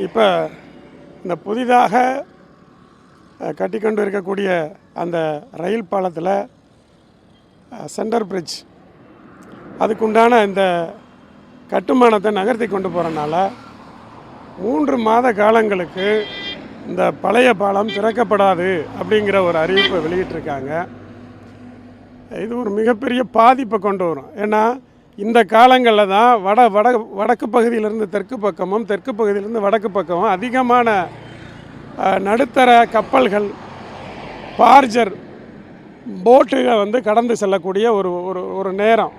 இப்போ இந்த புதிதாக கட்டிக்கொண்டு இருக்கக்கூடிய அந்த ரயில் பாலத்தில் சென்டர் பிரிட்ஜ் அதுக்குண்டான இந்த கட்டுமானத்தை நகர்த்தி கொண்டு போகிறனால 3 மாத காலங்களுக்கு இந்த பழைய பாலம் திறக்கப்படாது அப்படிங்கிற ஒரு அறிவிப்பை வெளியிட்டிருக்காங்க. இது ஒரு மிகப்பெரிய பாதிப்பை கொண்டு வரும். ஏன்னா இந்த காலங்களில் தான் வடக்கு பகுதியிலிருந்து தெற்கு பக்கமும் தெற்கு பகுதியிலிருந்து வடக்கு பக்கமும் அதிகமான நடுத்தர கப்பல்கள் பார்ஜர் போட்டுகளை கடந்து செல்லக்கூடிய ஒரு நேரம்.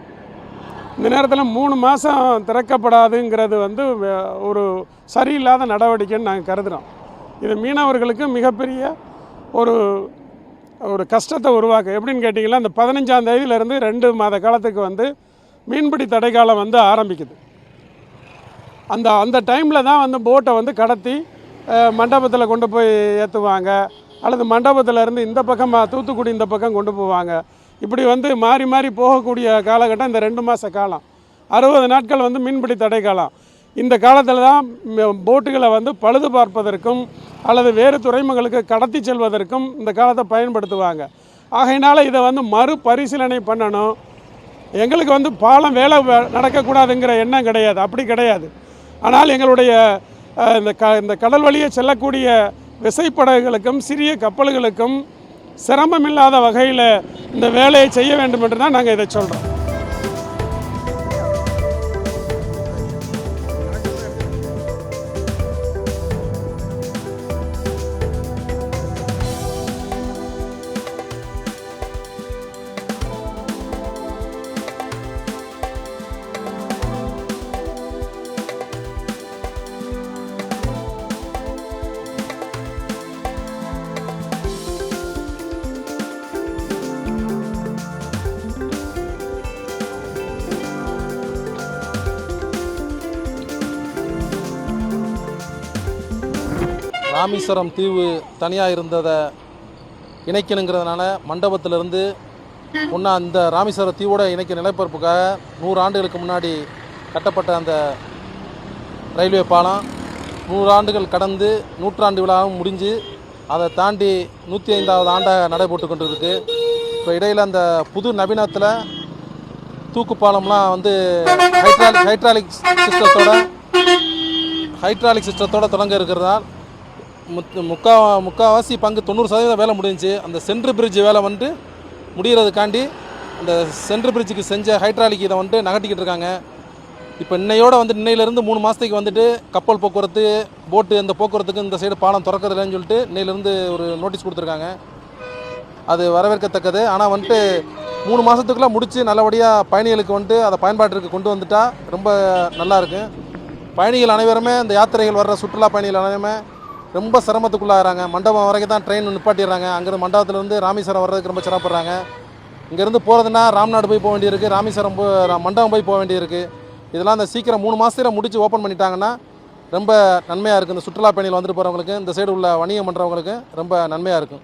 இந்த நேரத்தில் 3 மாதம் திறக்கப்படாதுங்கிறது ஒரு சரியில்லாத நடவடிக்கைன்னு நாங்கள் கருதுகிறோம். இது மீனவர்களுக்கு மிகப்பெரிய ஒரு கஷ்டத்தை உருவாக்கு. எப்படின்னு கேட்டிங்கன்னா, இந்த 15ஆம் தேதியிலேருந்து 2 மாத காலத்துக்கு மீன்பிடி தடை காலம் ஆரம்பிக்குது. அந்த டைமில் தான் போட்டை கடத்தி மண்டபத்தில் கொண்டு போய் ஏற்றுவாங்க, அல்லது மண்டபத்திலேருந்து இந்த பக்கமாக தூத்துக்குடி இந்த பக்கம் கொண்டு போவாங்க. இப்படி மாறி மாறி போகக்கூடிய காலகட்டம் இந்த 2 மாத காலம். 60 நாட்கள் மீன்பிடி தடை காலம். இந்த காலத்தில் தான் போட்டுகளை பழுது பார்ப்பதற்கும் அல்லது வேறு துறைமுகங்களுக்கு கடத்தி செல்வதற்கும் இந்த காலத்தை பயன்படுத்துவாங்க. ஆகையினால இதை மறுபரிசீலனை பண்ணணும். எங்களுக்கு பாலம் வேலை நடக்கக்கூடாதுங்கிற எண்ணம் கிடையாது, அப்படி கிடையாது. ஆனால் எங்களுடைய இந்த கடல் வழியே செல்லக்கூடிய விசைப்படகுகளுக்கும் சிறிய கப்பல்களுக்கும் சிரமமில்லாத வகையில் இந்த வேலையை செய்ய வேண்டும் என்று தான் நாங்கள் இதை சொல்கிறோம். ராமேஸ்வரம் தீவு தனியாக இருந்ததை இணைக்கணுங்கிறதுனால மண்டபத்திலிருந்து முன்னா இந்த ராமேஸ்வரம் தீவோட இணைக்க நிலப்பரப்புக்காக 100 ஆண்டுகளுக்கு முன்னாடி கட்டப்பட்ட அந்த ரயில்வே பாலம் 100 ஆண்டுகள் கடந்து 100ஆண்டு விழாவும் முடிஞ்சு அதை தாண்டி 105வது ஆண்டாக நடைபெற்று கொண்டு இருக்குது. இப்போ இடையில் அந்த புது நவீனத்தில் தூக்கு பாலம்லாம் ஹைட்ராலிக் சிஸ்டத்தோட தொடங்க இருக்கிறதால் முக்கால்வாசி பங்கு 90% வேலை முடிஞ்சிச்சு. அந்த சென்ட்ரு பிரிட்ஜ் வேலை முடிகிறதுக்காண்டி அந்த சென்ட்ரு பிரிட்ஜுக்கு செஞ்ச ஹைட்ராலிக் இதை நகட்டிக்கிட்டு இருக்காங்க. இப்போ இன்னையிலேருந்து 3 மாதத்துக்கு கப்பல் போக்குவரத்து போட்டு அந்த போக்குவரத்துக்கு இந்த சைடு பாலம் திறக்கிறதுலன்னு சொல்லிட்டு இன்னையிலேருந்து ஒரு நோட்டீஸ் கொடுத்துருக்காங்க. அது வரவேற்கத்தக்கது. ஆனால் 3 மாதத்துக்குள்ளே முடித்து நல்லபடியாக பயணிகளுக்கு அதை பயன்பாட்டிற்கு கொண்டு வந்துட்டால் ரொம்ப நல்லாயிருக்கும். பயணிகள் அனைவருமே இந்த யாத்திரைகள் வர்ற சுற்றுலா பயணிகள் அனைவருமே ரொம்ப சிரமத்துக்குள்ளாகிறாங்க. மண்டபம் வரைக்கும் தான் ட்ரெயின் நிப்பாட்டிடுறாங்க. அங்கேருந்து மண்டபத்திலேருந்து ராமேஸ்வரம் வர்றதுக்கு ரொம்ப சிரமப்படுறாங்க. இங்கேருந்து போகிறதுனா ராம்நாடு போய் போக வேண்டியிருக்கு, ராமேஸ்வரம் மண்டபம் போய் போக வேண்டியிருக்கு. இதெல்லாம் இந்த சீக்கிரம் 3 மாதத்தில் முடித்து ஓப்பன் பண்ணிட்டாங்கன்னா ரொம்ப நன்மையாக இருக்குது. இந்த சுற்றுலா பயணிகள் போகிறவங்களுக்கு, இந்த சைடு உள்ள வணிகம் பண்ணுறவங்களுக்கு ரொம்ப நன்மையாக இருக்கும்.